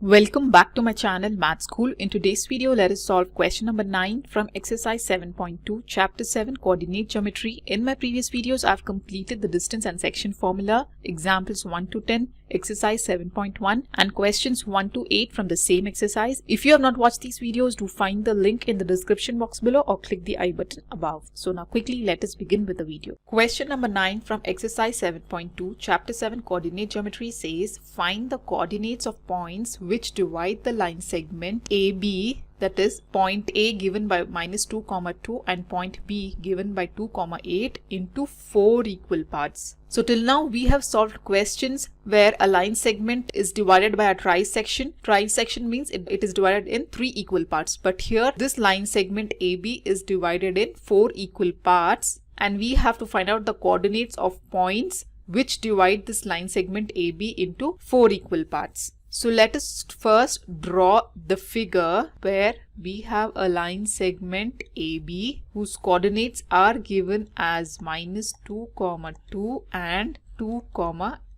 Welcome back to my channel Math School. In today's video, let us solve question number 9 from exercise 7.2 chapter 7 coordinate geometry. In my previous videos, I've completed the distance and section formula, examples 1 to 10, exercise 7.1 and questions 1 to 8 from the same exercise. If you have not watched these videos, do find the link in the description box below or click the I button above. So now quickly let us begin with the video. Question number 9 from exercise 7.2 chapter 7 coordinate geometry says find the coordinates of points which divide the line segment AB, that is point A given by -2, 2 and point B given by 2, 8 into 4 equal parts. So till now we have solved questions where a line segment is divided by a trisection. Trisection means it is divided in 3 equal parts. But here this line segment AB is divided in 4 equal parts and we have to find out the coordinates of points which divide this line segment AB into 4 equal parts. So let us first draw the figure where we have a line segment AB whose coordinates are given as -2, 2 and 2,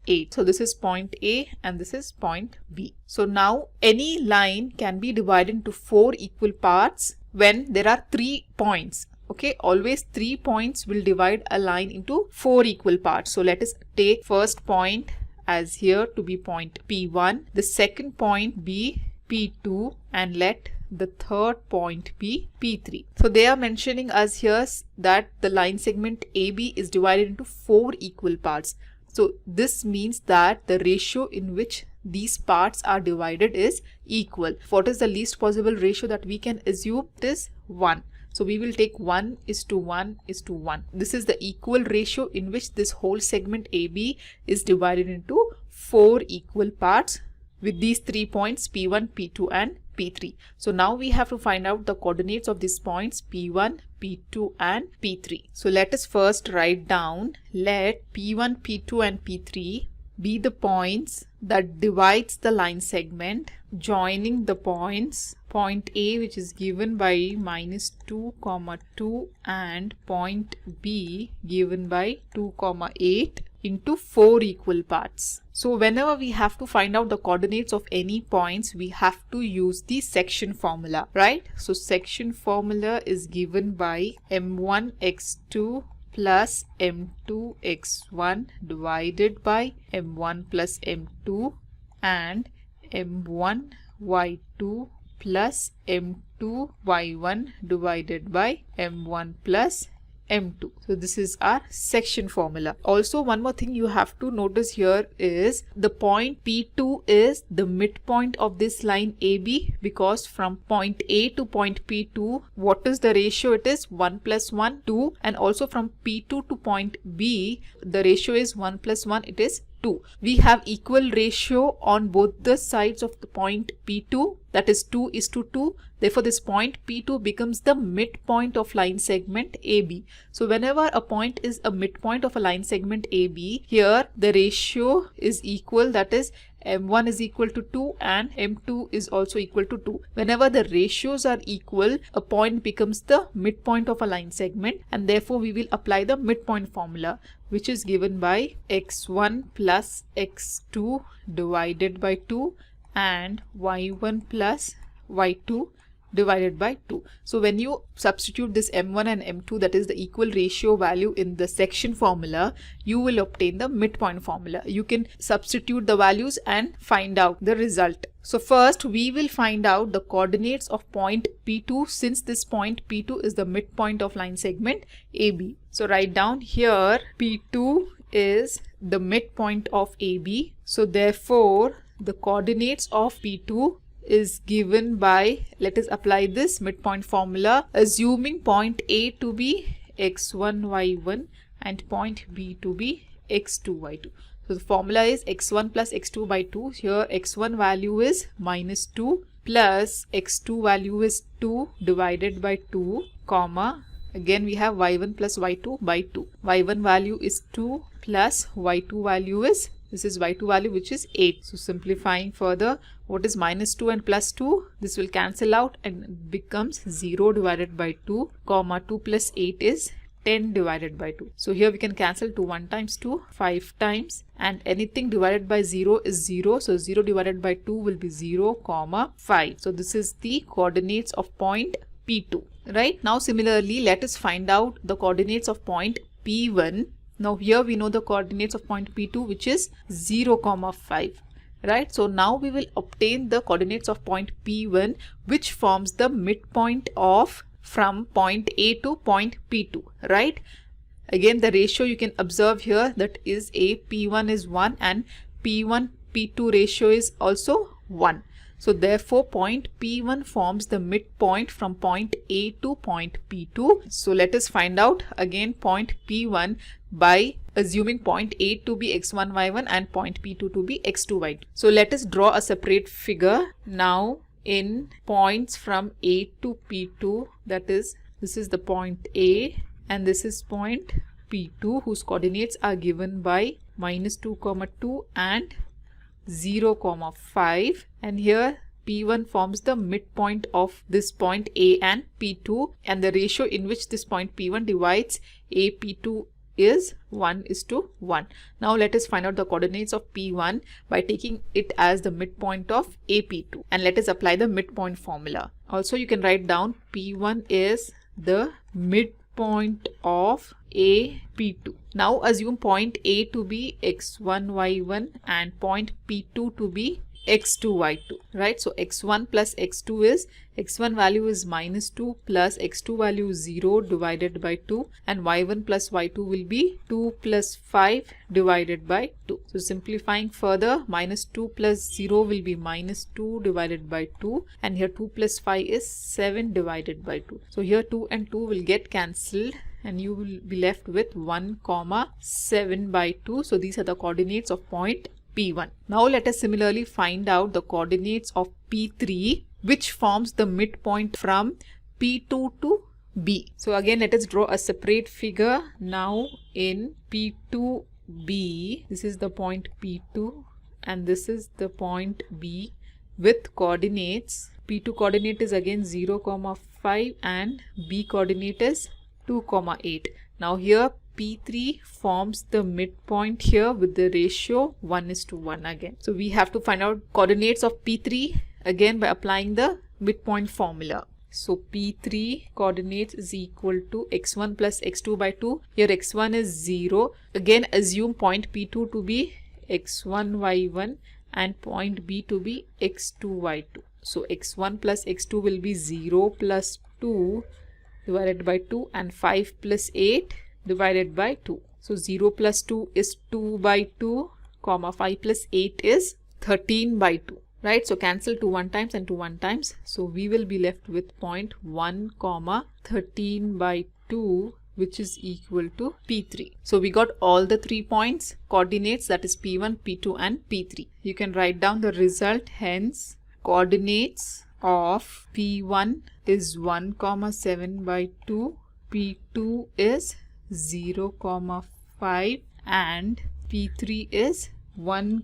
8. So this is point A and this is point B. So now any line can be divided into 4 equal parts when there are 3 points. Okay, always 3 points will divide a line into 4 equal parts. So let us take first point as here to be point P1, the second point be P2 and let the third point be P3. So they are mentioning us here that the line segment AB is divided into 4 equal parts. So this means that the ratio in which these parts are divided is equal. What is the least possible ratio that we can assume? It is 1. So we will take 1:1:1. This is the equal ratio in which this whole segment AB is divided into 4 equal parts with these 3 points P1, P2 and P3. So now we have to find out the coordinates of these points P1, P2 and P3. So let us first write down, let P1, P2 and P3 be the points that divides the line segment, joining the points point A which is given by -2, 2 and point B given by 2, 8 into 4 equal parts. So whenever we have to find out the coordinates of any points, we have to use the section formula, right? So section formula is given by m1x2 plus m2 x1 divided by m1 plus m2 and m1 y2 plus m2 y1 divided by m1 plus m2. So this is our section formula. Also one more thing you have to notice here is the point P2 is the midpoint of this line AB, because from point A to point P2 what is the ratio? It is 1 plus 1, 2, and also from P2 to point B the ratio is 1 plus 1, it is 2. We have equal ratio on both the sides of the point P2, that is 2:2. Therefore this point P2 becomes the midpoint of line segment AB. So whenever a point is a midpoint of a line segment AB, here the ratio is equal, that is m1 is equal to 2 and m2 is also equal to 2. Whenever the ratios are equal, a point becomes the midpoint of a line segment and therefore we will apply the midpoint formula, which is given by x1 plus x2 divided by 2 and y1 plus y2 divided by 2. So when you substitute this m1 and m2, that is the equal ratio value, in the section formula, you will obtain the midpoint formula. You can substitute the values and find out the result. So first we will find out the coordinates of point P2, since this point P2 is the midpoint of line segment AB. So write down here P2 is the midpoint of AB. So therefore the coordinates of P2 is given by, let us apply this midpoint formula, assuming point A to be x1 y1 and point B to be x2 y2. So the formula is x1 plus x2 by 2. Here x1 value is -2 plus x2 value is 2 divided by 2, comma, again we have y1 plus y2 by 2. y1 value is 2 plus y2 value is, this is y2 value which is 8. So simplifying further, what is -2 and +2? This will cancel out and becomes 0 divided by 2, comma 2 plus 8 is 10 divided by 2. So here we can cancel 2 1 times 2, 5 times, and anything divided by 0 is 0. So 0 divided by 2 will be 0, 5. So this is the coordinates of point P2. Right, now similarly let us find out the coordinates of point P1. Now here we know the coordinates of point P2, which is 0, 5. Right, so now we will obtain the coordinates of point P1, which forms the midpoint of from point A to point P2. Right, again the ratio you can observe here, that is a P1 is 1 and P1 P2 ratio is also 1. So therefore point P1 forms the midpoint from point A to point P2. So let us find out again point P1 by assuming point A to be x1 y1 and point P2 to be x2 y2. So let us draw a separate figure now in points from A to P2, that is, this is the point A and this is point P2, whose coordinates are given by -2, 2 and 0, 5, and here P1 forms the midpoint of this point A and P2, and the ratio in which this point P1 divides A P2 is 1:1. Now let us find out the coordinates of P1 by taking it as the midpoint of AP2, and let us apply the midpoint formula. Also you can write down P1 is the midpoint of AP2. Now assume point A to be x1 y1 and point P2 to be x2 y2. Right, so x1 plus x2 is, x1 value is -2 plus x2 value is 0 divided by 2, and y1 plus y2 will be 2 plus 5 divided by 2. So simplifying further, -2 plus 0 will be -2 divided by 2, and here 2 plus 5 is 7 divided by 2. So here 2 and 2 will get cancelled and you will be left with 1, 7 by 2. So these are the coordinates of point P1. Now let us similarly find out the coordinates of P3, which forms the midpoint from P2 to B. So again let us draw a separate figure now in P2B. This is the point P2 and this is the point B with coordinates. P2 coordinate is again 0, 5 and B coordinate is 2, 8. Now here P3 forms the midpoint here with the ratio 1:1 again. So we have to find out coordinates of P3 again by applying the midpoint formula. So P3 coordinates is equal to x1 plus x2 by 2. Here x1 is 0. Again assume point P2 to be x1 y1 and point B to be x2 y2. So x1 plus x2 will be 0 plus 2 divided by 2 and 5 plus 8 divided by 2. So 0 plus 2 is 2 by 2, 5 plus 8 is 13 by 2. Right, so cancel 2 1 times and 2 1 times. So we will be left with 0.1, 13 by 2, which is equal to P3. So we got all the 3 points coordinates, that is P1, P2 and P3. You can write down the result. Hence coordinates of P1 is 1, 7 by 2, P2 is 0, 5 and P3 is 1,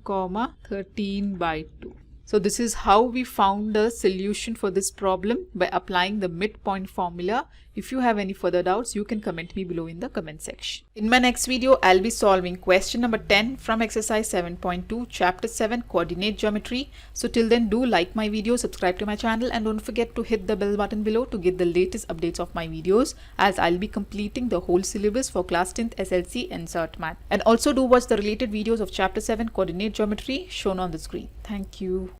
13 by 2. So this is how we found the solution for this problem by applying the midpoint formula. If you have any further doubts, you can comment me below in the comment section. In my next video, I'll be solving question number 10 from exercise 7.2, chapter 7, coordinate geometry. So till then, do like my video, subscribe to my channel and don't forget to hit the bell button below to get the latest updates of my videos, as I'll be completing the whole syllabus for class 10th SLC Insert Math. And also do watch the related videos of chapter 7, coordinate geometry shown on the screen. Thank you.